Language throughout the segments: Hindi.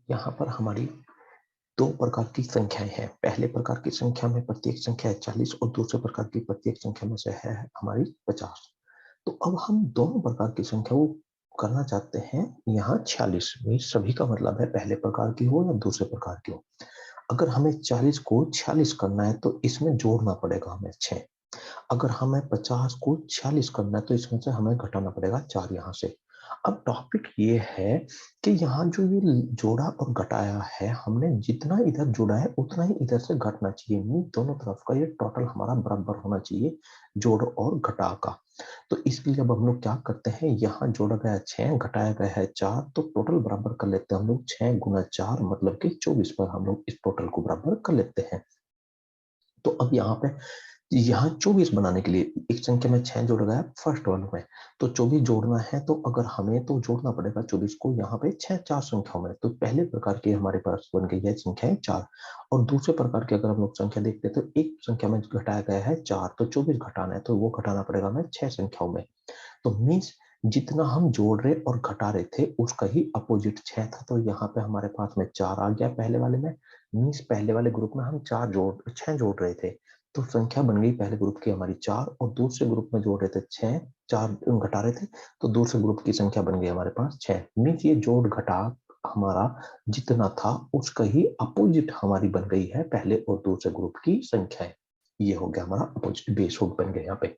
यहाँ पर हमारी दो प्रकार की संख्याएं हैं। पहले प्रकार की संख्या में प्रत्येक संख्या है 40 और दूसरे प्रकार की प्रत्येक संख्या में से है हमारी 50। तो अब हम दोनों प्रकार की संख्या को करना चाहते हैं यहाँ 46 में। सभी का मतलब है पहले प्रकार की हो या दूसरे प्रकार की हो। अगर हमें 40 को 46 करना है तो इसमें जोड़ना पड़ेगा हमें 6। अगर हमें 50 को 46 करना है तो इसमें से हमें घटाना पड़ेगा 4 यहाँ से। अब टॉपिक ये है कि यहाँ जो ये जोड़ा और घटाया है, हमने जितना इधर जोड़ा है उतना ही इधर से घटना चाहिए। मीन दोनों तरफ का ये टोटल हमारा बराबर होना चाहिए, जोड़ और घटा का। तो इसके लिए अब हम लोग क्या करते हैं, यहाँ जोड़ा गया 6, घटाया गया है 4, तो टोटल बराबर कर लेते हैं हम लोग। 6 गुना 4 मतलब कि 24 पर हम लोग इस टोटल को बराबर कर लेते हैं। तो अब यहाँ 24 बनाने के लिए एक संख्या में 6 जोड़ गया फर्स्ट वाले में, तो 24 जोड़ना है। तो अगर हमें तो जोड़ना पड़ेगा 24 को यहाँ पे 6 चार संख्याओं में। तो पहले प्रकार की हमारे पास बन गई है संख्या 4। और दूसरे प्रकार की अगर हम लोग संख्या देखते हैं तो एक संख्या में घटाया गया है 4, तो 24 घटाना है तो वो घटाना पड़ेगा हमें 6 संख्याओं में। तो मीन्स जितना हम जोड़ रहे और घटा रहे थे उसका ही अपोजिट 6 था। तो यहाँ पे हमारे पास में 4 आ गया पहले वाले में। मीन्स पहले वाले ग्रुप में हम 6 जोड़ रहे थे, तो संख्या बन गई पहले ग्रुप की हमारी 4, और दूसरे ग्रुप में जोड़ रहे थे 6, 4 घटा रहे थे, तो दूसरे ग्रुप की संख्या बन गई हमारे पास 6। मीन्स ये जोड़ घटा हमारा जितना था उसका ही अपोजिट हमारी बन गई है पहले और दूसरे ग्रुप की संख्याएं। ये हो गया हमारा अपोजिट, बेस हो बन गया यहाँ पे।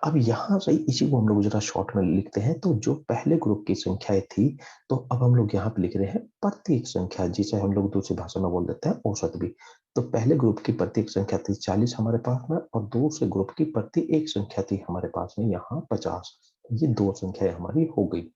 अब यहाँ से इसी को हम लोग जरा शॉर्ट में लिखते हैं। तो जो पहले ग्रुप की संख्याएं थी, तो अब हम लोग यहाँ पे लिख रहे हैं प्रत्येक संख्या, जिसे हम लोग दूसरी भाषा में बोल देते हैं औसत भी। तो पहले ग्रुप की प्रत्येक संख्या थी 40 हमारे पास में, और दूसरे ग्रुप की प्रत्येक संख्या थी हमारे पास में यहाँ 50। ये दो संख्याएं हमारी हो गई।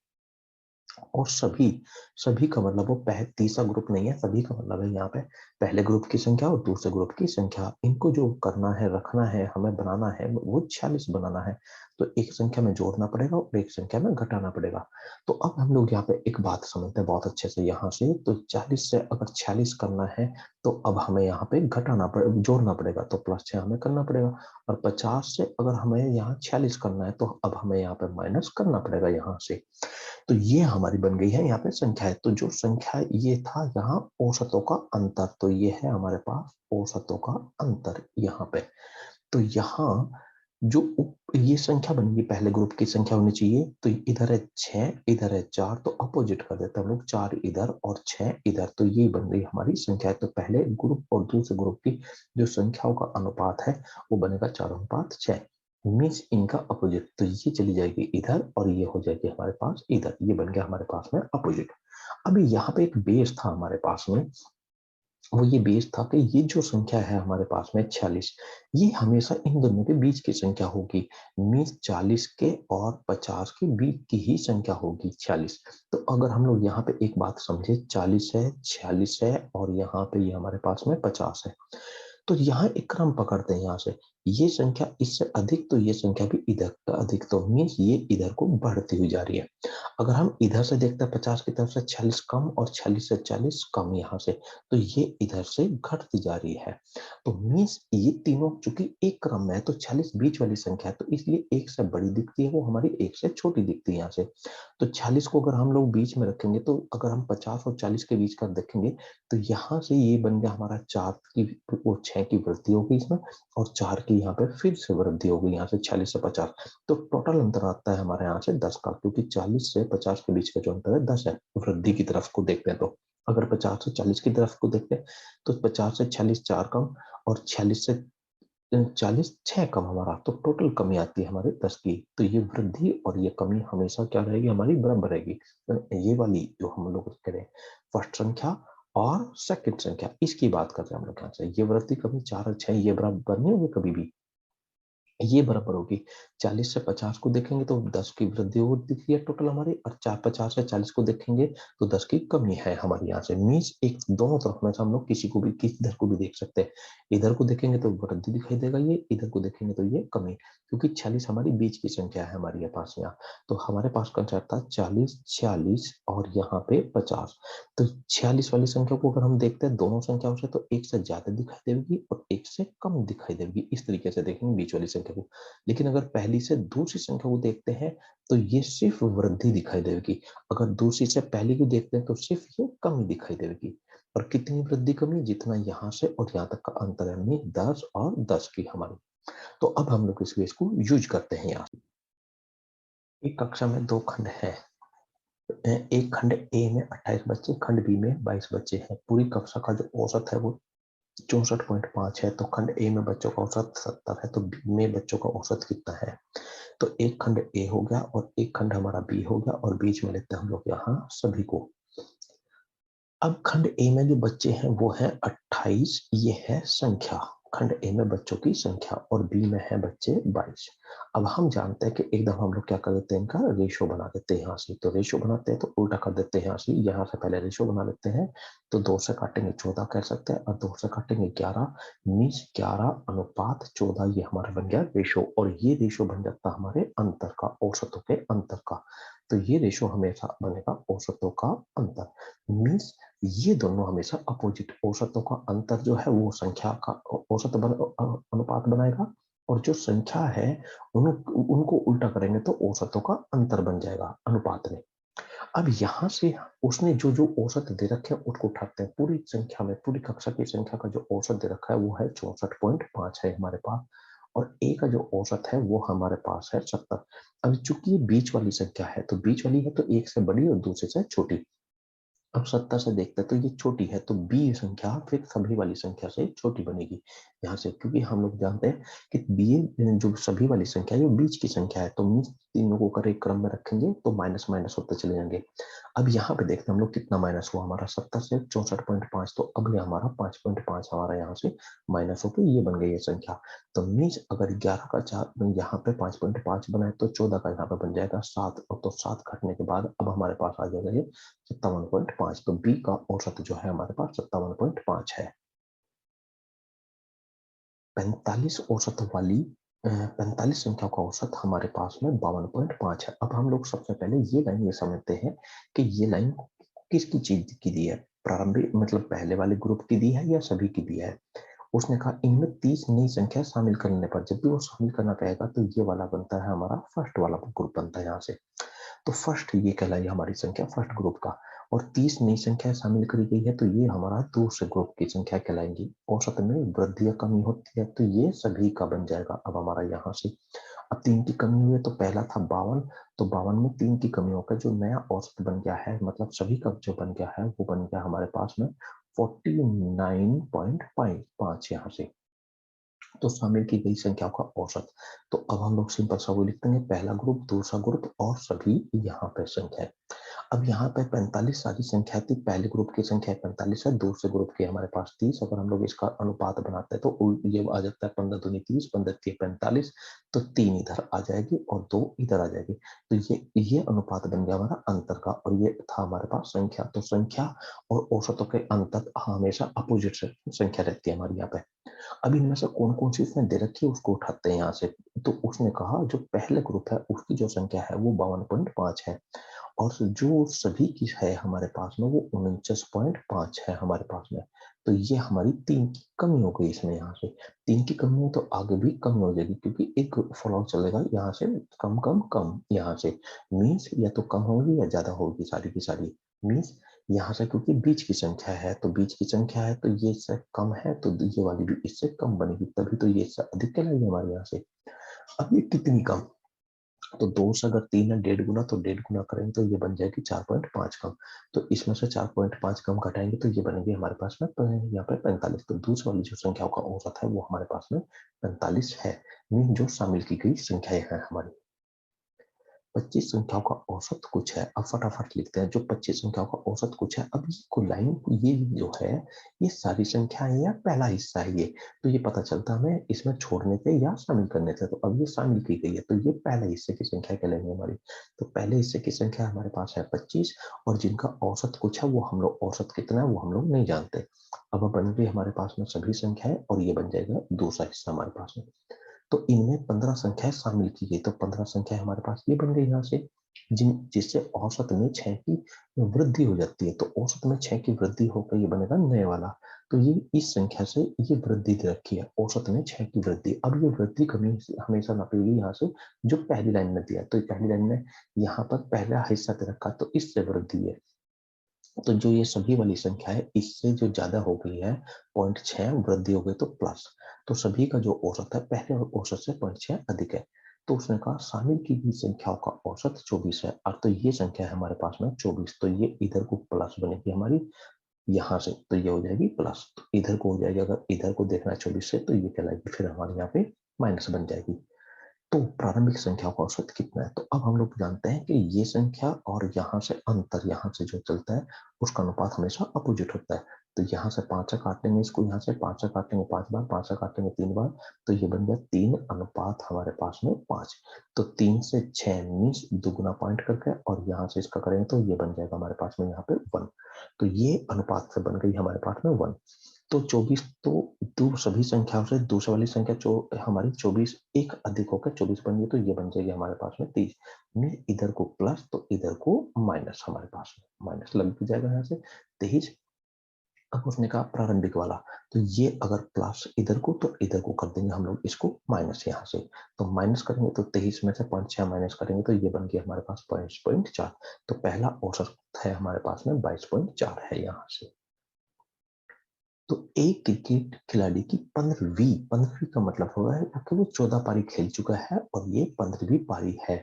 और सभी सभी का मतलब वो तीसरा ग्रुप नहीं है, सभी का मतलब है यहाँ पे पहले ग्रुप की संख्या और दूसरे ग्रुप की संख्या। इनको जो करना है, रखना है, हमें बनाना है वो 46 बनाना है। तो एक संख्या में जोड़ना पड़ेगा और एक संख्या में घटाना पड़ेगा। तो अब हम लोग यहाँ पे एक बात समझते हैं बहुत अच्छे से। यहाँ से तो 40 से अगर 46 करना है तो अब हमें यहाँ पे जोड़ना पड़ेगा, तो +6 हमें करना पड़ेगा। और 50 से अगर हमें यहाँ 46 करना है तो अब हमें यहाँ पे माइनस करना पड़ेगा यहाँ से। तो ये हमारी बन गई है यहाँ पे संख्या है। तो जो संख्या ये था यहाँ औसतों का अंतर, तो ये है हमारे पास औसतों का अंतर यहाँ पे। तो यहाँ जो ये संख्या बन गई पहले ग्रुप की संख्या होनी चाहिए। तो इधर है 6, इधर है 4, तो अपोजिट कर देते हैं हम लोग, 4 इधर और 6 इधर। तो ये बन गई हमारी संख्या। तो पहले ग्रुप और दूसरे ग्रुप की जो संख्याओं का अनुपात है वो बनेगा 4:6। मीन्स इनका अपोजिट, तो ये चली जाएगी इधर और ये हो जाएगी हमारे पास इधर। ये बन गया हमारे पास में अपोजिट। अभी यहाँ पे एक बेस था हमारे पास में, वो ये बेस था कि ये जो संख्या है हमारे पास में 46, ये हमेशा इन दोनों के बीच की संख्या होगी। मीन्स 40 के और 50 के बीच की ही संख्या होगी 46। तो अगर हम लोग यहाँ पे एक बात समझे, 40 है, 46 है और यहाँ पे ये हमारे पास में 50 है। तो यहाँ एक क्रम पकड़ते हैं, यहाँ से ये संख्या इससे अधिक तो ये संख्या भी इधर का अधिक, तो मीन्स ये इधर को बढ़ती हुई जा रही है। अगर हम इधर से देखते हैं 50 की तरफ से 46 कम और 46 से 40 कम यहाँ से, तो ये इधर से घटती जा रही है। तो मीन्स ये तीनों चूंकि एक क्रम में है, तो 46 बीच वाली संख्या है, तो इसलिए एक से बड़ी दिखती है, वो हमारी एक से छोटी दिखती है यहाँ से। तो 40 को अगर हम लोग बीच में रखेंगे, तो अगर हम 50 और 40 के बीच का देखेंगे, तो यहाँ से ये बन गया हमारा 4 की, वो 6 की वृद्धि हो गई इसमें, और 4 की यहाँ पे फिर से वृद्धि हो गई यहाँ से 40 से 50। तो टोटल अंतर आता है हमारे यहाँ से 10 का, क्योंकि 40 से 50 के बीच का जो अंतर है 10 है। वृद्धि की तरफ को देखते हैं तो अगर 50 से 40 की तरफ को देखते हैं तो 50 से 40 4 कम, और 46 से 40 6 कम हमारा, तो टोटल कमी आती है हमारे 10 की। तो ये वृद्धि और ये कमी हमेशा क्या रहेगी, हमारी बराबर रहेगी। तो ये वाली जो हम लोग करें फर्स्ट संख्या और सेकंड संख्या, इसकी बात कर रहे हैं हम लोग यहाँ से। ये वृद्धि कमी 4 और 6 ये बराबर नहीं होगी कभी भी, ये बराबर होगी। 40 से 50 को देखेंगे तो 10 की वृद्धि हो दिख रही है टोटल हमारी, और 50 से 40 को देखेंगे तो 10 की कमी है हमारे यहाँ से। मीन्स एक दोनों तरफ में से हम लोग किसी को भी किधर को भी देख सकते हैं। इधर को देखेंगे तो वृद्धि दिखाई देगा ये, इधर को देखेंगे तो ये कमी, क्योंकि 46 हमारी बीच की संख्या है हमारे पास यहाँ। तो हमारे पास कंसेप्ट था 40, 46 और यहाँ पे 50। तो 46 वाली संख्या को अगर हम देखते हैं दोनों संख्याओं से, तो एक से ज्यादा दिखाई देगी और एक से कम दिखाई देगी। इस तरीके से देखेंगे बीच वाली संख्या है वो। लेकिन अगर पहली से दूसरी संख्या को देखते हैं तो ये सिर्फ वृद्धि दिखाई देगी। अगर दूसरी से पहली को देखते हैं तो सिर्फ ये कमी दिखाई देगी। और कितनी वृद्धि कमी, जितना यहाँ से और यहाँ तक का अंतर है, यानी 10 और 10 की हमारी। तो अब हम लोग इस बेस को यूज करते हैं यहाँ। एक कक्षा में 2 खंड है। एक खंड ए में 28 बच्चे, खंड बी में 22 बच्चे हैं। पूरी कक्षा का जो औसत है वो 64.5 है। तो खंड ए में बच्चों का औसत 70 है, तो बी में बच्चों का औसत कितना है? तो एक खंड ए हो गया और एक खंड हमारा बी हो गया, और बीच में लेते हैं हम लोग यहाँ सभी को। अब खंड ए में जो बच्चे हैं वो है 28, ये है संख्या, खंड ए में बच्चों की संख्या, और बी में है बच्चे 22। अब हम जानते हैं कि एकदम हम लोग क्या कर देते हैं, इनका रेशो बना देते हैं यहाँ से। तो रेशो बनाते हैं तो उल्टा कर देते हैं यहाँ से, यहाँ से पहले रेशो बना लेते हैं। तो 2 से काटेंगे 14 कह सकते हैं, और 2 से काटेंगे 11, मीन्स 11:14 ये हमारा बन गया रेशो। और ये रेशो बन जाता है हमारे अंतर का, औसतों के अंतर का। तो ये रेशो हमेशा बनेगा औसतों का अंतर, मीन्स ये दोनों हमेशा अपोजिट। औसतों का अंतर जो है वो संख्या का औसत अनुपात बनाएगा, और जो संख्या है उनको उल्टा करेंगे तो औसतों का अंतर बन जाएगा अनुपात में। अब यहाँ से उसने जो जो औसत दे रखे हैं उसको उठाते हैं। पूरी संख्या में, पूरी कक्षा की संख्या का जो औसत दे रखा है वो है 64.5 है हमारे पास, और ए का जो औसत है वो हमारे पास है 70। अब चूंकि ये बीच वाली संख्या है, तो बीच वाली है तो एक से बड़ी और दूसरे से छोटी। अब 70 से देखते हैं तो ये छोटी है, तो बी संख्या फिर सभी वाली संख्या से छोटी बनेगी यहाँ से, क्योंकि हम लोग जानते हैं कि बी जो सभी वाली संख्या है वो बीच की संख्या है। तो मीन्स तीनों को अगर एक क्रम में रखेंगे तो माइनस माइनस होते चले जाएंगे। अब यहाँ पे देखते हैं हम लोग कितना माइनस हुआ हमारा, 70 से 64.5, तो अब ये हमारा 5.5 हमारा यहाँ से माइनस होकर ये बन गई है संख्या। तो मीन्स अगर 11 का 4 यहाँ पे 5.5 बनाए तो 14 का यहाँ पे बन जाएगा 7, और तो 7 घटने के बाद अब हमारे पास आ जाएगा ये 57.5। तो बी का औसत जो है हमारे पास 57.5 है। 45 औसत वाली 45 संख्या का औसत हमारे पास में 52.5 है। अब हम लोग सबसे पहले ये लाइन ये समझते हैं कि ये लाइन किसकी चीज की दी है, प्रारंभिक मतलब पहले वाले ग्रुप की दी है या सभी की दी है। उसने कहा इनमें 30 नई संख्या शामिल करने पर, जब भी वो शामिल करना पड़ेगा तो ये वाला बनता है हमारा फर्स्ट वाला ग्रुप बनता है यहाँ से। तो फर्स्ट ये कहलाई हमारी संख्या फर्स्ट ग्रुप का, और 30 नई संख्या शामिल करी गई है तो ये हमारा दूसरे ग्रुप की संख्या कहलाएंगी। औसत में वृद्धि या कमी होती है तो ये सभी का बन जाएगा। अब हमारा यहाँ से अब 3 की कमी हुई है, तो पहला था 52, तो 52 में 3 की कमी होकर जो नया औसत बन गया है, मतलब सभी का जो बन गया है वो बन गया हमारे पास में 49.5 यहाँ से। तो शामिल की गई संख्याओं का औसत। तो अब हम लोग सिंपल सा वो लिखते हैं, पहला ग्रुप, दूसरा ग्रुप और सभी यहाँ पे संख्या। अब यहाँ पे 45 सारी संख्या थी, पहले ग्रुप की संख्या 45 है, दूसरे ग्रुप की हमारे पास 30। अगर हम लोग इसका अनुपात बनाते हैं तो ये आ जाता है 15 दूनी 30, 15 3 45, तो 3 इधर आ जाएगी और 2 इधर आ जाएगी। तो ये अनुपात बन गया हमारा अंतर का, और ये था हमारे पास संख्या। तो संख्या और औसतों के अंतर हमेशा अपोजिट संख्या रहती है हमारी यहाँ पे। अब इनमें से कौन कौन सी उसने दे रखी है उसको उठाते हैं यहाँ से। तो उसने कहा जो पहले ग्रुप है उसकी जो संख्या है वो 52.5 है, और जो सभी की है हमारे पास में वो 49.5 है हमारे पास में। तो ये हमारी 3 की कमी हो गई इसमें, यहाँ से 3 की कमी है तो आगे भी कमी हो जाएगी, क्योंकि एक फॉलो चलेगा यहाँ से कम कम कम, यहाँ से मीन्स या तो कम होगी या ज्यादा होगी सारी की सारी। मीन्स यहाँ से क्योंकि बीच की संख्या है, तो बीच की संख्या है तो ये इससे कम है, तो ये वाली भी इससे कम बनेगी, तभी तो ये इससे अधिक कहलाएगी हमारे यहाँ से। अब ये कितनी कम, तो 2 से अगर 3 है 1.5 गुना, तो 1.5 गुना करेंगे तो ये बन जाएगी 4.5 कम। तो इसमें से 4.5 कम घटाएंगे तो ये बनेगी हमारे पास में यहाँ पे 45। तो दूसरी वाली जो संख्याओं का औसत है वो हमारे पास में 45 है, मीन जो शामिल की गई संख्याएं हैं हमारी। 25 संख्याओं का औसत कुछ है। अब फटाफट लिखते हैं, जो 25 संख्याओं का औसत कुछ है। अब ये लाइन ये जो है ये सारी संख्याएं या पहला हिस्सा है ये, तो ये पता चलता हमें इसमें छोड़ने से या शामिल करने से। तो अब ये शामिल की गई है तो ये पहले हिस्से की संख्या कहलाएंगे हमारी। तो पहले हिस्से की संख्या हमारे पास है 25, और जिनका औसत कुछ है वो हम लोग, औसत कितना है वो हम लोग नहीं जानते। अब बन गई हमारे पास में सभी संख्याएं, और ये बन जाएगा दूसरा हिस्सा हमारे पास में। तो इनमें 15 संख्याएं शामिल की गई, तो 15 संख्या हमारे पास ये बन गई यहाँ से। जिससे औसत में 6 की वृद्धि हो जाती है। तो औसत में 6 की वृद्धि होकर ये बनेगा नए वाला। तो ये इस संख्या से ये वृद्धि दे रखी है, औसत में 6 की वृद्धि। अब ये वृद्धि कमी हमेशा नापेगी यहाँ से, जो पहली लाइन में दिया है। तो पहली लाइन में यहाँ पर पहला हिस्सा दे रखा है, तो इससे वृद्धि है। तो जो ये सभी वाली संख्या है, इससे जो ज्यादा हो गई है 0.6 वृद्धि हो गई तो प्लस। तो सभी का जो औसत है पहले औसत से 0.6 अधिक है। तो उसने कहा शामिल की गई संख्याओं का औसत 24 है। और तो ये संख्या है हमारे पास में 24, तो ये इधर को प्लस बनेगी हमारी यहाँ से, तो ये हो जाएगी प्लस। तो इधर को हो जाएगी, अगर इधर को देखना है 24 से, तो ये कहलाएगी फिर हमारे यहाँ पे माइनस बन जाएगी। तो प्रारंभिक संख्याओं का औसत कितना है? तो अब हम लोग जानते हैं कि ये संख्या और यहाँ से अंतर, यहाँ से जो चलता है उसका अनुपात हमेशा अपोजिट होता है। तो यहाँ से 5 से काट लेंगे इसको, यहाँ से 5 से काटेंगे 5 बार, 5 से काटेंगे 3 बार, तो ये बन गया 3 अनुपात हमारे पास में 5। तो 3 से 6 मीन्स दुगुना पॉइंट करके, और यहाँ से इसका करेंगे तो ये बन जाएगा हमारे पास में यहाँ पे 1। तो ये अनुपात से बन गई हमारे पास में 1। तो 24, तो दो सभी संख्याओं से दूसरे वाली संख्या जो हमारी 24 एक अधिक होकर 24 बन गई, तो ये बन जाएगी हमारे पास में 30 में, इधर को प्लस तो इधर को माइनस, हमारे पास में माइनस लग भी जाएगा यहाँ से 23। अब उसने कहा प्रारंभिक वाला, तो ये अगर प्लस इधर को तो इधर को कर देंगे हम लोग इसको माइनस यहाँ से। तो माइनस करेंगे तो 23 में से 0.6 माइनस करेंगे तो ये बन गया हमारे पास 22.4। तो पहला औसत है हमारे पास में 22.4 है यहाँ से। तो एक क्रिकेट खिलाड़ी की 15वीं का मतलब होगा है कि वो 14 पारी खेल चुका है और ये 15वीं पारी है।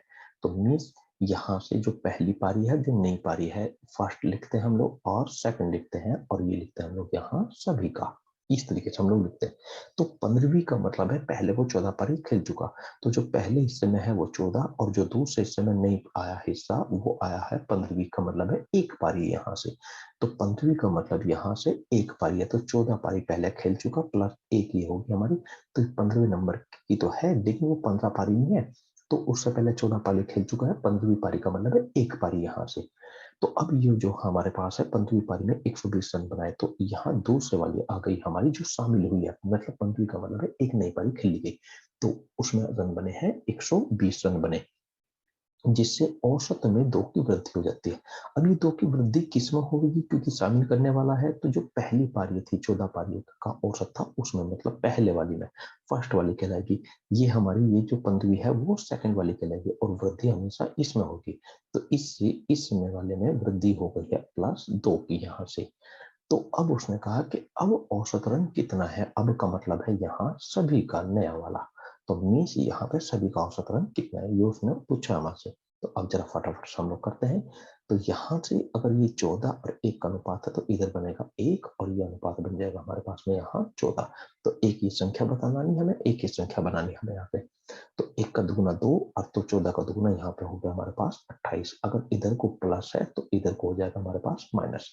तो मीन्स यहाँ से जो पहली पारी है, जो नई पारी है, फर्स्ट लिखते हैं हम लोग और सेकंड लिखते हैं, और ये लिखते हैं हम लोग यहाँ सभी का। इस तरीके से हम लोग लिखते हैं। तो 15वीं का मतलब है पहले वो 14 पारी खेल चुका। तो जो पहले हिस्से में है वो 14, और जो दूसरे हिस्से में नहीं आया हिस्सा वो आया है 15वीं का मतलब है एक पारी यहाँ से। तो 15वीं का मतलब यहाँ से एक पारी है, तो 14 पारी पहले खेल चुका प्लस एक ये होगी हमारी। तो 15वें नंबर की तो है, लेकिन वो 15 पारी नहीं है, तो उससे पहले 14 पारी खेल चुका है। 15वीं पारी का मतलब है एक पारी यहाँ से। तो अब ये जो हमारे पास है 15वीं पारी में 120 रन बनाए, तो यहाँ दूसरे वाली आ गई हमारी जो शामिल हुई है, मतलब 15वीं का मतलब है एक नई पारी खेली गई, तो उसमें रन बने हैं 120 रन बने, जिससे औसत में 2 की वृद्धि हो जाती है। अब ये 2 की वृद्धि किसमें होगी? क्योंकि शामिल करने वाला है, तो जो पहली पारी थी 14 पारी का औसत था उसमें, मतलब पहले वाली में, फर्स्ट वाली कहलाएगी। ये हमारी ये जो 15वीं है वो सेकंड वाली कहलाएगी, और वृद्धि हमेशा इसमें होगी। तो इससे इसमें वाले में वृद्धि हो गई है +2 की यहाँ से। तो अब उसने कहा कि अब औसत रन कितना है? अब का मतलब है यहाँ सभी का नया वाला। तो मीन्स यहाँ पे सभी का औसत रन कितना है ये उसने पूछा हमसे। तो अब जरा फटाफट से हम लोग करते हैं। तो यहाँ से अगर ये 14 और 1 का अनुपात है, तो इधर बनेगा 1 और ये अनुपात बन जाएगा हमारे पास में यहाँ 14। तो एक ये संख्या बतानी हमें, एक ये संख्या बनानी हमें यहाँ पे। तो 1 का दुगुना 2, और तो 14 का दुगुना यहाँ पे हो गया हमारे पास 28। अगर इधर को प्लस है तो इधर को हो जाएगा हमारे पास माइनस।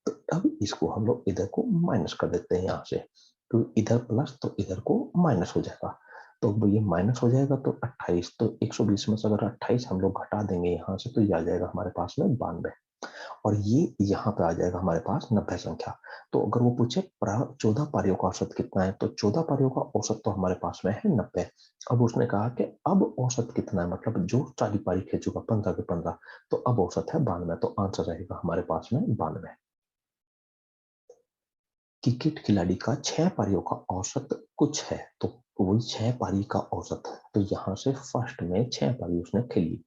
तो अब इसको हम लोग इधर को माइनस कर देते हैं यहाँ से। तो इधर प्लस तो इधर को माइनस हो जाएगा। तो ये माइनस हो जाएगा तो 28, तो 120 में से अगर 28 हम लोग घटा देंगे यहाँ से, तो ये आ जाएगा हमारे पास में 92, और ये यहाँ पे आ जाएगा हमारे पास 90 संख्या। तो अगर वो पूछे 14 पारियों का औसत कितना है, तो 14 पारियों का औसत तो हमारे पास में है 90। अब उसने कहा कि अब औसत कितना है, मतलब जो सारी पारी खेल चुका 15 के 15, तो अब औसत है 92। तो आंसर रहेगा हमारे पास में 92। क्रिकेट खिलाड़ी का 6 पारियों का औसत कुछ है, तो वही 6 पारी का औसत है। तो यहाँ से फर्स्ट में 6 पारी उसने खेली,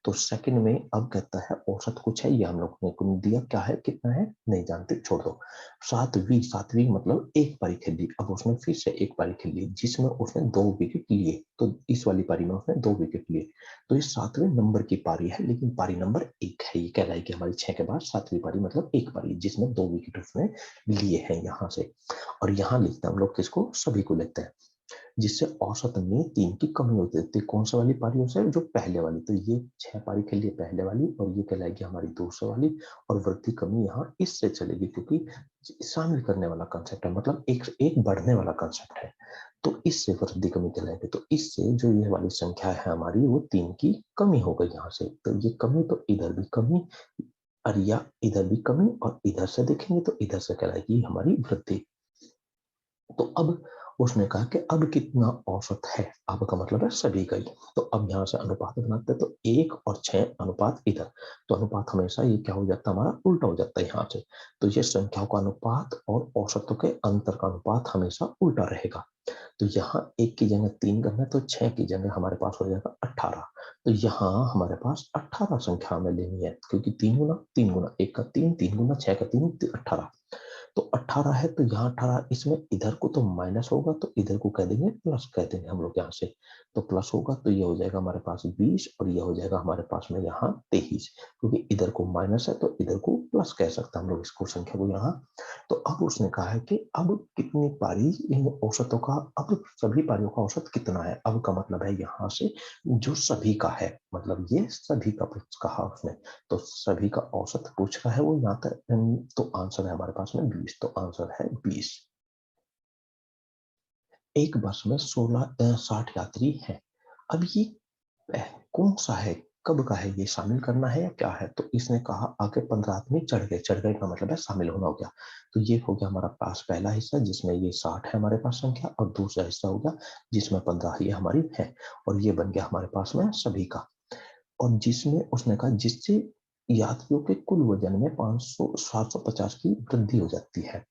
तो सेकंड में अब कहता है औसत कुछ है, ये हम लोग ने को दिया, क्या है कितना है नहीं जानते, छोड़ दो। सातवीं मतलब एक पारी खेली, अब उसने फिर से एक पारी खेली जिसमें उसने 2 विकेट लिए, तो इस वाली पारी में उसने 2 विकेट लिए। तो ये 7वें नंबर की पारी है, लेकिन पारी नंबर 1 है, ये कहलाएगी हमारी 6 के बाद 7वीं पारी, मतलब एक पारी जिसमें 2 विकेट उसने लिए हैं यहाँ से। और यहाँ लिखते हैं हम लोग किसको, सभी को लिखते हैं, जिससे औसत में 3 की कमी होती है। तो कौन सा वाली पारी से, जो पहले वाली, तो ये 6 पारी के लिए पहले वाली, और ये कहलाएगी हमारी दूसरे वाली। और वृद्धि कमी यहाँ इससे चलेगी, क्योंकि शामिल करने वाला कंसेप्ट है, मतलब एक एक बढ़ने वाला कंसेप्ट है, तो इससे वृद्धि कमी कहलाएगी। तो इससे जो ये वाली संख्या है हमारी, वो 3 की कमी हो गई यहाँ से। तो ये कमी, तो इधर भी कमी, और या इधर भी कमी, और इधर से देखेंगे तो इधर से कहलाएगी हमारी वृद्धि। तो अब उसने कहा कि अब कितना औसत है, अब का मतलब है सभी का ही। तो अब यहाँ से अनुपात बनाते हैं, तो 1 और 6 अनुपात इधर, तो अनुपात हमेशा ये क्या हो जाता है, हमारा उल्टा हो जाता है यहाँ से। तो ये संख्याओं का अनुपात और औसतों के अंतर का अनुपात हमेशा उल्टा रहेगा। तो यहाँ 1 की जगह 3 करना है, तो 6 की जगह हमारे पास हो जाएगा 18। तो यहाँ हमारे पास 18 संख्या हमें लेनी है, क्योंकि 3 गुना 1 का 3, 3 गुना 6 का 3, 18। तो 18 है, तो यहाँ 18, इसमें इधर को तो माइनस होगा, तो इधर को कह देंगे प्लस, कह देंगे हम लोग यहाँ से। तो प्लस होगा तो ये हो जाएगा हमारे पास 20, और ये हो जाएगा हमारे पास में यहाँ 23, क्योंकि इधर को माइनस है तो इधर को प्लस कह सकते हैं हम लोग इसको, संख्या को यहाँ। तो अब उसने कहा है कि अब कितनी पारी इन औसतों का, अब सभी पारियों का औसत कितना है। अब का मतलब है यहाँ से जो सभी का है, मतलब ये सभी का कहा उसने। तो सभी का औसत पूछ रहा है वो यहाँ तक। तो आंसर है हमारे पास में 20, तो आंसर है 20। एक बस में 60 यात्री हैं। अब ये कौन सा है, कब का है, ये शामिल करना है या क्या है। तो इसने कहा आगे 15 आदमी चढ़ गए, चढ़ गए का मतलब है शामिल होना हो गया। तो ये हो गया हमारा पास पहला हिस्सा जिसमें ये 60 है हमारे पास संख्या, और दूसरा हिस्सा हो गया जिसमें 15 ये हमारी है, और ये बन गया हमारे पास में सभी का। और जिसमें उसने कहा जिससे यात्रियों के कुल वजन में 500 750 की वृद्धि हो जाती है।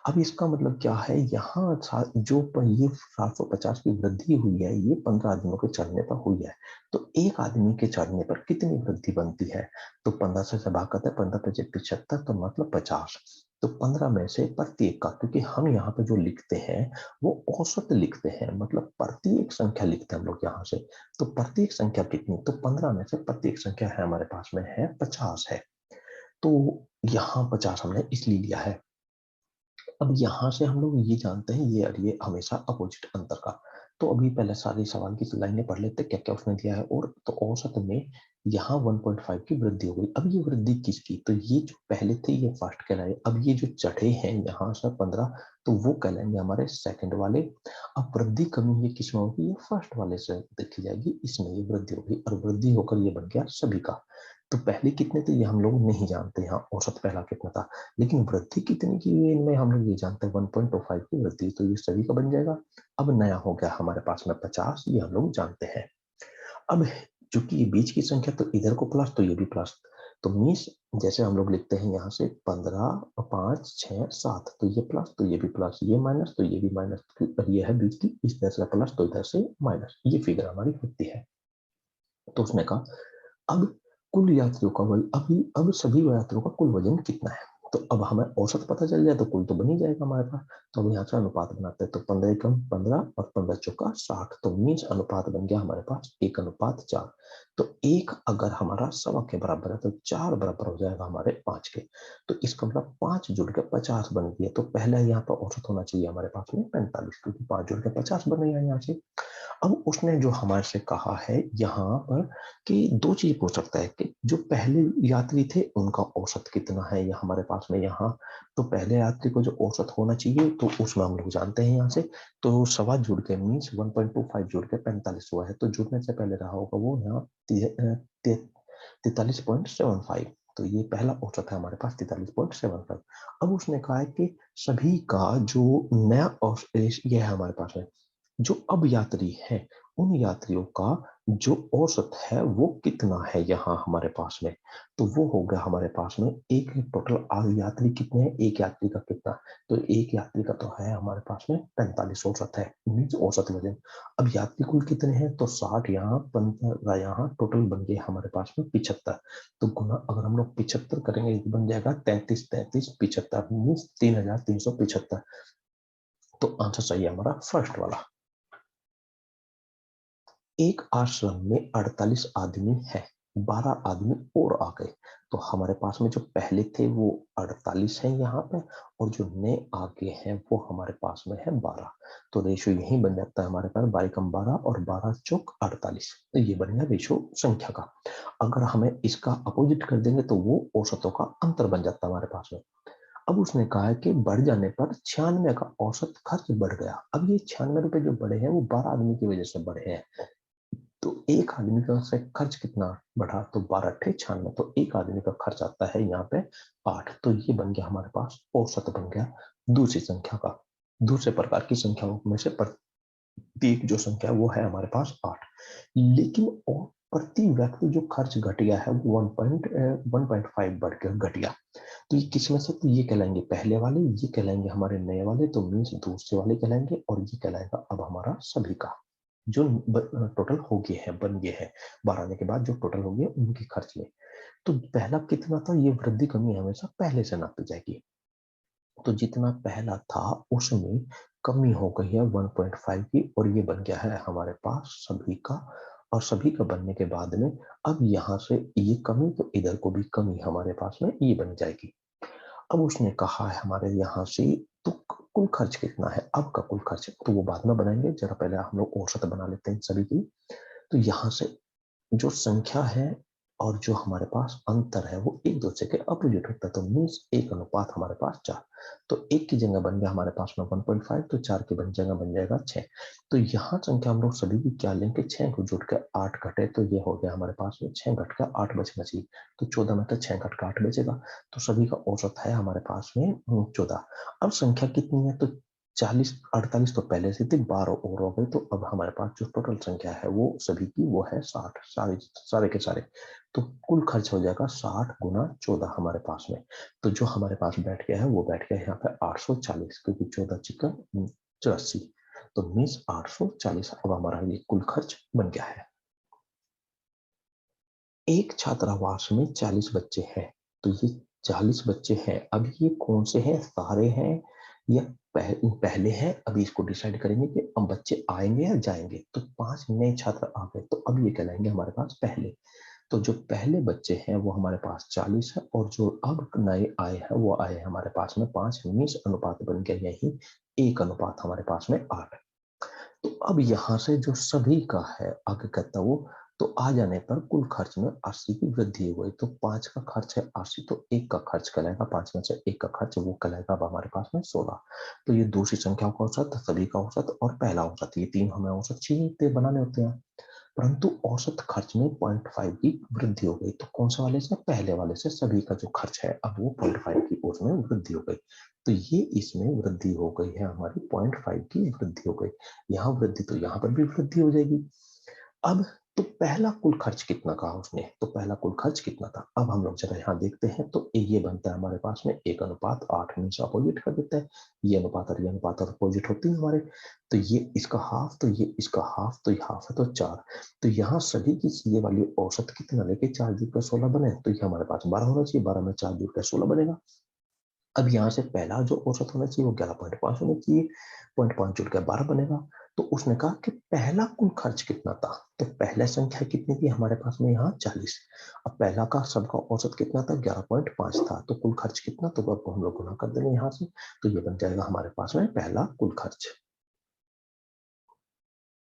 अब इसका मतलब क्या है, यहाँ जो ये 750 की वृद्धि हुई है, ये 15 आदमियों के चढ़ने पर हुई है। तो एक आदमी के चढ़ने पर कितनी वृद्धि बनती है। तो 15 से भाग करते हैं, 15 पचे 75, तो मतलब 50। तो 15 में से प्रत्येक का, क्योंकि हम यहाँ पे जो लिखते हैं वो औसत लिखते हैं, मतलब प्रत्येक संख्या लिखते हैं हम लोग यहाँ से। तो प्रत्येक संख्या कितनी, तो 15 में से प्रत्येक संख्या है हमारे पास में है 50 है। तो यहाँ 50 हमने इसलिए लिया है। अब यहाँ से हम लोग ये जानते हैं ये और ये हमेशा अपोजिट अंतर का। तो अभी पहले सारे सवाल की लाइनें पढ़ लेते क्या क्या उसने दिया है। और तो औसत में यहाँ 1.5 की वृद्धि हो गई। अब ये वृद्धि किसकी, तो ये जो पहले थे ये फर्स्ट कहलाए, अब ये जो चढ़े हैं यहाँ से 15, तो वो कहलाएंगे हमारे सेकंड वाले। अब वृद्धि कमी ये किसमें होगी, ये फर्स्ट वाले से देखी जाएगी, इसमें ये वृद्धि होगी, और वृद्धि होकर ये बन गया सभी का। तो पहले कितने थे ये हम लोग नहीं जानते, यहाँ औसत पहला कितना था, लेकिन वृद्धि कितनी की हुई इनमें हम लोग ये जानते हैं 1.25 की वृद्धि, तो ये सभी का बन जाएगा। अब नया हो गया हमारे पास में 50, ये हम लोग जानते हैं। अब चूंकि ये बीच की संख्या, तो इधर को प्लस तो ये भी प्लस। तो मीन्स जैसे हम लोग लिखते हैं यहाँ से 15, 5, 6, 7, तो ये प्लस तो ये भी प्लस, ये माइनस तो ये भी माइनस, ये है बीच की, इस तरह से प्लस तो इधर से माइनस, ये फिगर हमारी होती है। तो उसने कहा अब कुल यात्रियों का वजन, अभी अब सभी यात्रियों का कुल वजन कितना है। तो अब हमें औसत पता चल जाए तो कुल तो बन ही जाएगा हमारे पास। तो अब यहाँ से अनुपात बनाते हैं, तो 15 कम 15 और 15 चौका 60, तो मीन्स अनुपात बन गया हमारे पास 1:4। तो 1 अगर हमारा 1.25 के बराबर है, तो 4 बराबर हो जाएगा हमारे 5 के। तो इसका मतलब 5 जुड़ के 50 बन गया। तो पहले यहाँ पर औसत होना चाहिए हमारे पास में 45, क्योंकि 5 जुड़ के 50 बन गया यहाँ से। अब उसने जो हमारे से कहा है यहाँ पर कि दो चीज पूछ सकता है कि जो पहले यात्री थे उनका औसत कितना है, या हमारे पास में यहाँ। तो पहले यात्री को जो औसत होना चाहिए तो उसमें हम लोग जानते हैं यहाँ से। तो सवा जुड़ के मीन्स 1.25 जुड़ के 45 हुआ है, तो जुड़ने से पहले रहा होगा वो यहाँ 43.75। तो ये पहला औसत है हमारे पास 43.75। अब उसने कहा है कि सभी का जो नया औसत ये है हमारे पास में, जो अब यात्री हैं उन यात्रियों का जो औसत है वो कितना है यहाँ हमारे पास में। तो वो हो गया हमारे पास में एक टोटल यात्री कितने हैं, एक यात्री का कितना। तो एक यात्री का तो है हमारे पास में 45 औसत है, मीन्स औसत वजन। अब यात्री कुल कितने हैं, तो 60 यहाँ 15 यहाँ, टोटल बन गए हमारे पास में 75। तो गुना अगर हम लोग 75 करेंगे तो बन जाएगा 33 33 75, मीन्स 3375। तो आंसर सही है हमारा फर्स्ट वाला। एक आश्रम में 48 आदमी है, 12 आदमी और आ गए। तो हमारे पास में जो पहले थे वो 48 हैं यहाँ पे, और जो नए आगे हैं वो हमारे पास में है 12। तो रेशियो यही बन जाता है हमारे पास 12 कम 12 और 12 चौक 48। तो ये बन गया रेशियो संख्या का। अगर हमें इसका अपोजिट कर देंगे तो वो औसतों का अंतर बन जाता है हमारे पास में। अब उसने कहा है कि बढ़ जाने पर 96 का औसत खर्च बढ़ गया। अब ये 96 रुपए जो बढ़े हैं वो 12 आदमी की वजह से बढ़े हैं। तो एक आदमी का से खर्च कितना बढ़ा, तो 12 अट्ठे 96, तो एक आदमी का खर्च आता है यहाँ पे 8। तो ये बन गया हमारे पास औसत बन गया दूसरी संख्या का। दूसरे प्रकार की संख्याओं में से प्रत्येक जो संख्या है वो है हमारे पास 8। लेकिन और प्रति व्यक्ति जो खर्च घट गया है वो 1.5 बढ़ कर घट गया। तो ये किसमें से, तो ये कहलाएंगे पहले वाले, ये कहलाएंगे हमारे नए वाले, तो मीन्स दूसरे वाले कहलाएंगे, और ये कहलाएगा अब हमारा सभी का जो टोटल हो गए हैं, बन गए हैं 12 आने के बाद जो टोटल हो गए उनके खर्च में। तो पहला कितना था, ये वृद्धि कमी हमेशा पहले से नापी जाएगी। तो जितना पहला था उसमें कमी हो गई है 1.5 की, और ये बन गया है हमारे पास सभी का। और सभी का बनने के बाद में अब यहाँ से ये कमी, तो इधर को भी कमी हमारे पास में ये बन जाएगी। अब उसने कहा है हमारे यहाँ से, तो कुल खर्च कितना है, अब का कुल खर्च तो वो बाद में बनाएंगे, जरा पहले हम लोग औसत बना लेते हैं सभी की। तो यहाँ से जो संख्या है और जो हमारे पास अंतर है वो एक दूसरे के अपोजिट होता है, तो मीन्स एक अनुपात हमारे पास 4। तो एक की जगह बन गया हमारे पास में 1.5, तो 4 की जगह बन जाएगा 6। तो यहाँ संख्या हम लोग सभी की क्या लेंगे, 6 को जुड़ के 8 घटे, तो ये हो गया हमारे पास में 6 घट का 8 बचना चाहिए। तो 14 में तो 6 घट का 8 बचेगा। तो सभी का औसत है हमारे पास में 14। अब संख्या कितनी है, तो 40 48 तो पहले से थी, 12 और हो गई, तो अब हमारे पास जो टोटल संख्या है वो सभी की वो है 60, सारे सारे के सारे। तो कुल खर्च हो जाएगा 60 गुना 14 हमारे पास में। तो जो हमारे पास बैठ गया है वो बैठ गया है यहाँ पे 840, क्योंकि 14 चिकन 84, तो मीन्स 840 अब हमारा ये कुल खर्च बन गया है। एक छात्रावास में 40 बच्चे हैं, तो ये 40 बच्चे हैं। अब ये कौन से हैं, सारे हैं या पहले हैं, अभी इसको डिसाइड करेंगे कि अब बच्चे आएंगे या जाएंगे। तो 5 नए छात्र आ गए, तो अब ये कहलाएंगे हमारे पास पहले। तो जो पहले बच्चे हैं वो हमारे पास 40 है, और जो अब नए आए हैं वो आए हमारे पास में 5, मीन्स अनुपात बन गया यही 1 अनुपात हमारे पास में 8। तो अब यहाँ से जो सभी का है आगे कहता वो, तो आ जाने पर कुल खर्च में 80 की वृद्धि हो गई। तो 5 का खर्च है 80, तो 1 का खर्च कहलाएगा, 5 में से 1 का खर्च वो कहलाएगा अब हमारे पास में 16। तो ये दूसरी संख्याओं का औसत, सभी का औसत और पहला औसत, ये तीन हमें औसत चाहिए बनाने होते हैं। परंतु औसत खर्च में 0.5 की वृद्धि हो गई। तो कौन से वाले से, पहले वाले से सभी का जो खर्च है अब वो 0.5 की उसमें वृद्धि हो गई। तो ये इसमें वृद्धि हो गई है हमारी, 0.5 की वृद्धि हो गई। यहाँ वृद्धि, तो यहाँ पर भी वृद्धि हो जाएगी। अब तो पहला कुल खर्च कितना कहा उसने, तो पहला कुल खर्च कितना था, अब हम लोग जरा यहाँ देखते हैं। तो ये बनता है हमारे पास में 1 अनुपात 8, मीन्स अपोजिट कर देता है। ये अनुपात और ये अनुपात और अपोजिट होती है हमारे। तो ये इसका हाफ, तो ये इसका हाफ, तो ये हाफ है तो 4। तो यहाँ सभी की ये वाली औसत कितना लेके 4 जुड़ कर 16 बने, तो ये हमारे पास 12 होना चाहिए, 12 में 4 जुड़ कर 16 बनेगा। अब यहाँ से पहला जो औसत होना चाहिए वो 11.5 होना चाहिए, 0.5 जुड़ कर 12 बनेगा। तो उसने कहा कि पहला कुल खर्च कितना था, तो पहला संख्या कितनी थी हमारे पास में यहाँ 40। अब पहला का सबका औसत कितना था, 11.5 था, तो कुल खर्च कितना, तो अब हम लोग गुना कर देंगे यहाँ से। तो ये बन जाएगा हमारे पास में पहला कुल खर्च।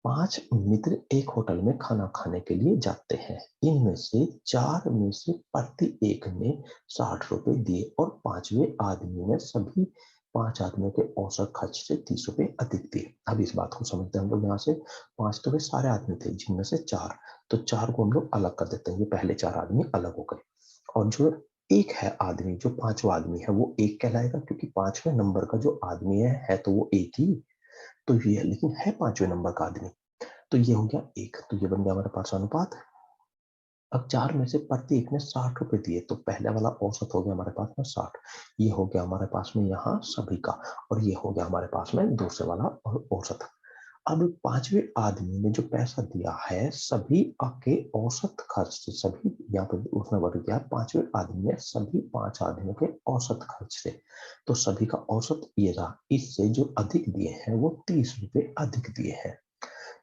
5 मित्र एक होटल में खाना खाने के लिए जाते हैं। इनमें से 4 में से प्रति एक ने 60 रुपए दिए, और 5वें आदमी ने सभी 5 आदमियों के औसत खर्च से 30 रुपए अधिक दिए। अब इस बात को समझते हैं हम लोग यहाँ से। 5 तो वे सारे आदमी थे, जिनमें से 4, तो 4 को हम लोग अलग कर देते हैं, ये पहले 4 आदमी अलग हो गए। और जो एक है आदमी, जो 5वां आदमी है वो एक कहलाएगा, क्योंकि 5वें नंबर का जो आदमी है तो वो एक ही, तो ये लेकिन है 5वें नंबर का आदमी। तो ये हो गया एक, तो ये बन गया हमारे पास अनुपात। अब 4 में से प्रत्येक ने 60 रुपए दिए, तो पहले वाला औसत हो गया हमारे पास में 60। ये हो गया हमारे पास में यहाँ सभी का, और ये हो गया हमारे पास में दूसरे वाला औसत। अब 5वें आदमी ने जो पैसा दिया है सभी के औसत खर्च से, सभी यहाँ पे उसने वर्ग किया 5वें आदमी ने सभी 5 आदमियों के औसत खर्च से। तो सभी का औसत ये रहा, इससे जो अधिक दिए हैं वो 30 रुपए अधिक दिए हैं।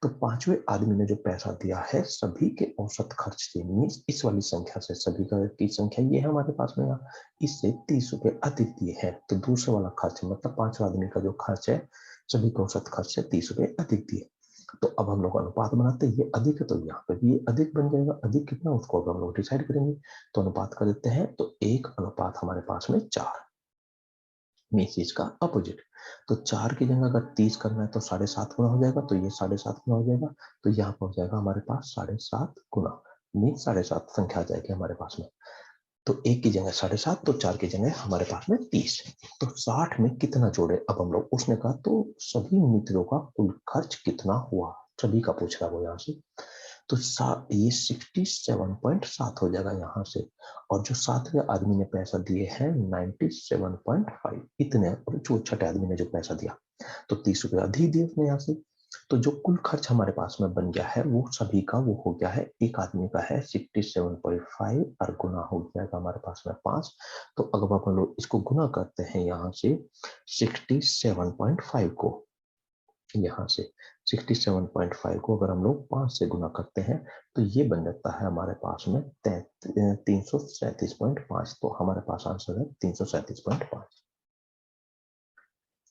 तो 5वें आदमी ने जो पैसा दिया है सभी के औसत खर्च से, मीन्स इस वाली संख्या से, सभी का की संख्या ये है हमारे पास में यहाँ, इससे 30 रुपए अधिक दिए हैं। तो दूसरे वाला खर्च मतलब 5वां आदमी का जो खर्च है सभी के औसत खर्च से 30 रुपए अधिक दिए। तो अब हम लोग अनुपात बनाते हैं, ये अधिक है तो यहाँ पे भी ये अधिक बन जाएगा। अधिक कितना उसको अब हम लोग डिसाइड करेंगे। तो अनुपात कर देते हैं, तो 1 अनुपात हमारे पास में 4, मीन्स इसका अपोजिट। तो 4 की जगह अगर 30 करना है तो 7.5 गुना हो जाएगा, तो ये 7.5 गुना हो जाएगा। तो यहाँ पर हो जाएगा हमारे पास 7.5 गुना, मीन्स 7.5 संख्या आ जाएगी हमारे पास में। तो 1 की जगह 7.5, तो 4 की जगह हमारे पास में 30। तो 60 में कितना जोड़े अब हम लोग? उसने कहा तो सभी मित्रों का कुल खर्च कितना हुआ, सभी का पूछ रहा है वो यहाँ से। तो ये 67.7 हो जाएगा यहाँ से, और जो 7वें आदमी ने पैसा दिए हैं 97.5 इतने, और जो छठे आदमी ने जो पैसा दिया तो 30 रुपये अधिक दिए उसने यहाँ से। तो जो कुल खर्च हमारे पास में बन गया है वो सभी का वो हो गया है, एक आदमी का है 67.5 और गुना हो जाएगा हमारे पास में 5। तो अगर अपन लोग इसको गुना करते हैं यहाँ से 67.5 को, यहाँ से 67.5 को अगर हम लोग 5 से गुना करते हैं तो ये बन जाता है हमारे पास में 337.5। तो हमारे पास आंसर है 337.5।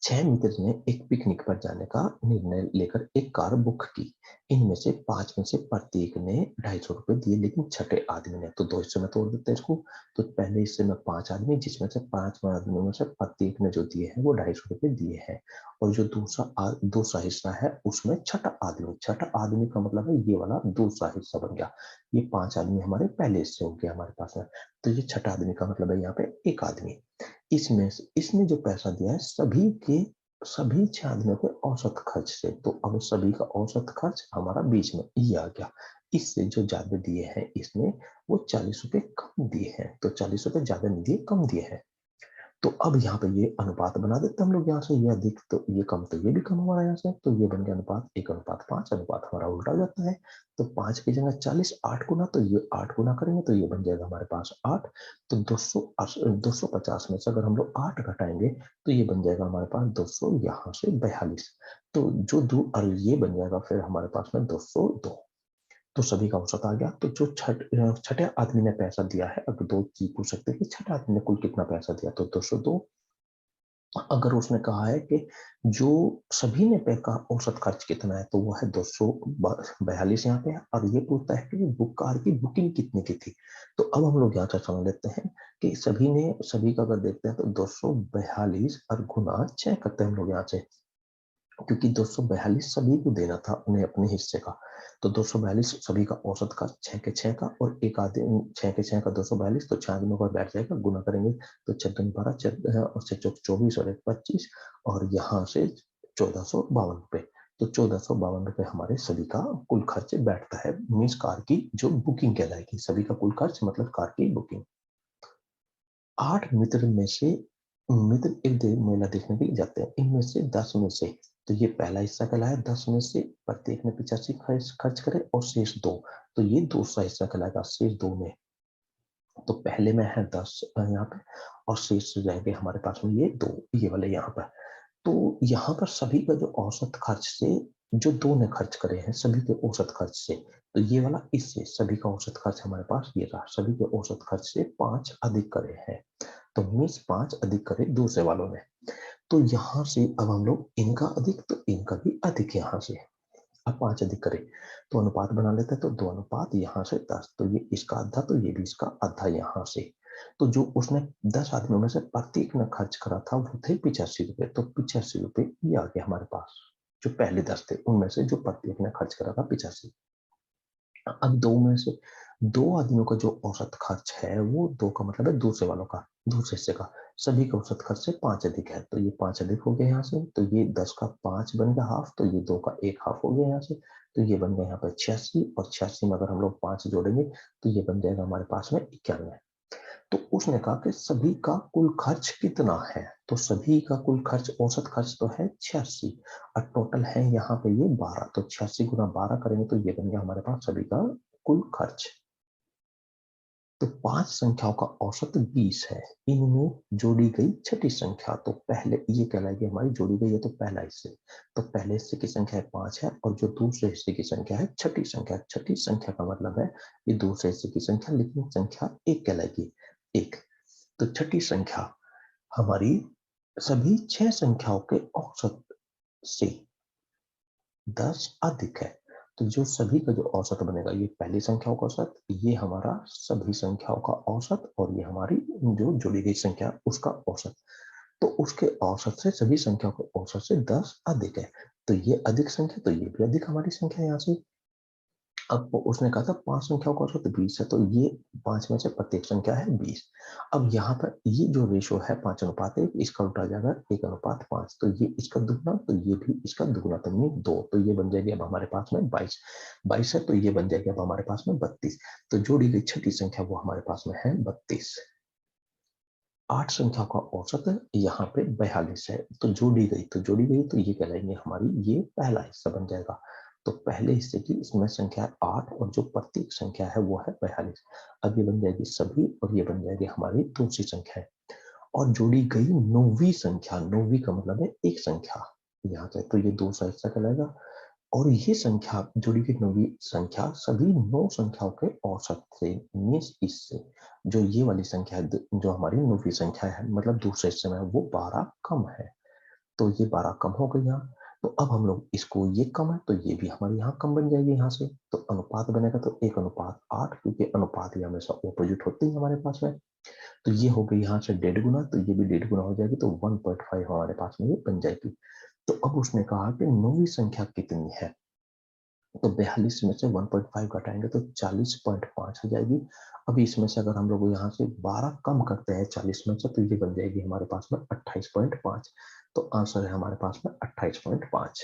6 मित्र ने एक पिकनिक पर जाने का निर्णय लेकर एक कार बुक की। इनमें से 5 में से प्रत्येक ने 250 रुपए दिए, लेकिन छठे आदमी ने, तो 2 हिस्से में तोड़ देते हैं इसको। तो पहले हिस्से में 5 आदमी, जिसमें से 5 आदमियों में से प्रत्येक ने जो दिए हैं वो 250 रुपए दिए हैं, और जो दूसरा हिस्सा है उसमें छठा आदमी का मतलब है ये वाला दूसरा हिस्सा बन गया। ये 5 आदमी हमारे पहले हिस्से हो गया हमारे पास में, तो ये छठा आदमी का मतलब है यहाँ पे एक आदमी। इसमें से इसने जो पैसा दिया है सभी 6 आदमियों के औसत खर्च से, तो अब सभी का औसत खर्च हमारा बीच में ये आ गया। इससे जो ज्यादा दिए हैं इसने वो 40 रुपए कम दिए हैं, तो 40 रुपए ज्यादा नहीं दिए, कम दिए हैं। तो अब यहाँ पे ये अनुपात बना देते हैं हम लोग, यहाँ से ये अधिक तो ये कम, तो ये भी कम हमारा यहाँ से, तो ये बन गया अनुपात 1:5। अनुपात हमारा उल्टा हो जाता है, तो 5 की जगह 40, 8 गुना, तो ये 8 गुना करेंगे तो ये बन जाएगा हमारे पास 8। तो 250 में से अगर हम लोग 8 घटाएंगे तो ये बन जाएगा हमारे पास 200, यहाँ से 42। तो जो दो, और ये बन जाएगा फिर हमारे पास में 202। तो सभी का औसत आ गया। तो जो छठे आदमी ने पैसा दिया है, अब दो चीज पूछ सकते हैं कि छठे आदमी ने कुल कितना पैसा दिया, तो 202। अगर उसने कहा है कि जो सभी ने पे का औसत खर्च कितना है, तो वो है 242 यहाँ पे, और ये पूछता है कि बुक कार की बुकिंग कितने की थी। तो अब हम लोग यहाँ से समझ लेते हैं कि सभी का अगर देखते हैं तो 242 और गुना 6 करते हैं हम लोग यहाँ से, क्योंकि 242 सभी को देना था उन्हें अपने हिस्से का। तो 242 सभी का औसत का 6 के 6 का, और एक आदमी 6 के 6 का 242, तो 6 आदमियों का बैठ जाएगा, गुना करेंगे तो 14 12 और 24 और 1 25, और यहाँ से 1452 रुपए। तो 1452 रुपए हमारे सभी का कुल खर्च बैठता है, मीन्स कार की जो बुकिंग कहलाएगी, सभी का कुल खर्च मतलब कार की बुकिंग। 8 मित्र एक मेला देखने के लिए जाते हैं, इनमें से 10 में से, तो ये पहला हिस्सा कहलाया, 10 में से प्रत्येक ने 85 खर्च करे और शेष 2, तो ये दूसरा हिस्सा कहलाएगा शेष 2 में। तो पहले में है 10 यहाँ पे, और शेष रहेंगे हमारे पास में ये 2, ये वाले यहाँ पर। तो यहाँ पर सभी का जो औसत खर्च से, जो 2 ने खर्च करे हैं सभी के औसत खर्च से, तो ये वाला इससे सभी का औसत खर्च हमारे पास ये रहा, सभी के औसत खर्च से 5 अधिक करे हैं, तो मीन्स 5 अधिक करे दूसरे वालों ने। तो यहाँ से अब हम लोग इनका अधिक, तो इनका भी अधिक यहाँ से, अब 5 अधिक करें तो अनुपात बना लेते हैं, तो 2 अनुपात यहाँ से 10, तो ये इसका आधा, तो ये भी इसका आधा यहाँ से। तो जो उसने 10 आदमियों में से प्रत्येक ने खर्च करा था वो थे 85 रुपए, तो 85 रुपए ये आ गया हमारे पास। जो पहले 10 थे उनमें से जो प्रत्येक ने खर्च करा था 85। अब 2 में से 2 आदमियों का जो औसत खर्च है वो 2 का मतलब है दूसरे वालों का, दूसरे हिस्से का, सभी का औसत खर्च से 5 अधिक है, तो ये 5 अधिक हो गया यहाँ से, तो ये 10 का 5 बन गया हाफ, तो ये 2 का 1 हाफ हो गया यहाँ से, तो ये बन गया यहाँ पर 86, और 86 में अगर हम लोग 5 जोड़ेंगे तो ये बन जाएगा हमारे पास में 91। तो उसने कहा कि सभी का कुल खर्च कितना है, तो सभी का कुल खर्च, औसत खर्च तो है 86, और टोटल है यहाँ पे ये 12, तो 86 गुना 12 करेंगे तो ये बन गया हमारे पास सभी का कुल खर्च। तो 5 संख्याओं का औसत 20 है, इनमें जोड़ी गई छठी संख्या, तो पहले ये कहलाएगी हमारी जोड़ी गई है, तो पहला हिस्से, तो पहले हिस्से की संख्या 5 है, और जो दूसरे हिस्से की संख्या है छठी संख्या, छठी संख्या का मतलब है ये दूसरे हिस्से की संख्या, लेकिन संख्या 1 कहलाएगी, 1। तो छठी संख्या हमारी सभी 6 संख्याओं के औसत से 10 अधिक है, तो जो सभी का जो औसत बनेगा, ये पहली संख्याओं का औसत, ये हमारा सभी संख्याओं का औसत, और ये हमारी जो जुड़ी गई संख्या उसका औसत, तो उसके औसत से सभी संख्याओं के औसत से 10 अधिक है, तो ये अधिक संख्या, तो ये भी अधिक हमारी संख्या यहाँ से। अब उसने कहा था 5 संख्याओं का औसत 20 है, तो ये 5 में से प्रत्येक संख्या है 20। अब यहाँ पर ये जो रेशो है 5:1, इसका उल्टा आ जाएगा 1:5, तो ये इसका दुगना, तो ये भी इसका दुगना, तो ये 2, तो ये बन जाएगी अब हमारे पास में 22। 22 है, तो ये बन जाएगी अब हमारे पास में 32। तो जोड़ी गई छठी संख्या वो हमारे पास में है 32। 8 संख्या का औसत यहाँ पे 42 है, तो जोड़ी गई तो ये कहलाएंगे हमारी, ये पहला हिस्सा बन जाएगा। तो पहले हिस्से की इसमें संख्या है 8 और जो प्रत्येक संख्या है वो है 42। अब ये बन जाएगी सभी और ये बन जाएगी हमारी दूसरी संख्या है। और जोड़ी गई 9वीं संख्या, 9वीं का मतलब है एक संख्या यहाँ से, तो ये दूसरा हिस्सा कहलाएगा। और ये संख्या जोड़ी गई 9वीं संख्या सभी 9 संख्याओं के औसत से, मीन्स इससे जो ये वाली संख्या है, जो हमारी 9वीं संख्या है, मतलब दूसरे हिस्से में वो 12 कम है, तो ये 12 कम हो गई यहाँ। तो अब हम लोग इसको, ये कम है तो ये भी हमारे यहाँ कम बन जाएगी यहाँ से, तो अनुपात बनेगा तो 1:8, क्योंकि अनुपात ये हमेशा ऑपोजिट होते ही हमारे पास में। तो ये हो गई यहाँ से 1.5 गुना, तो ये भी 1.5 गुना हो जाएगी, तो 1.5 हमारे पास में ये बन जाएगी। तो अब उसने कहा कि 9वीं संख्या कितनी है, तो 42 में से 1.5 घटाएंगे तो 40.5 हो जाएगी। अभी इसमें से अगर हम लोग यहाँ से 12 कम करते हैं 40 में से, तो ये बन जाएगी हमारे पास में 28.5। तो आंसर है हमारे पास में 28.5।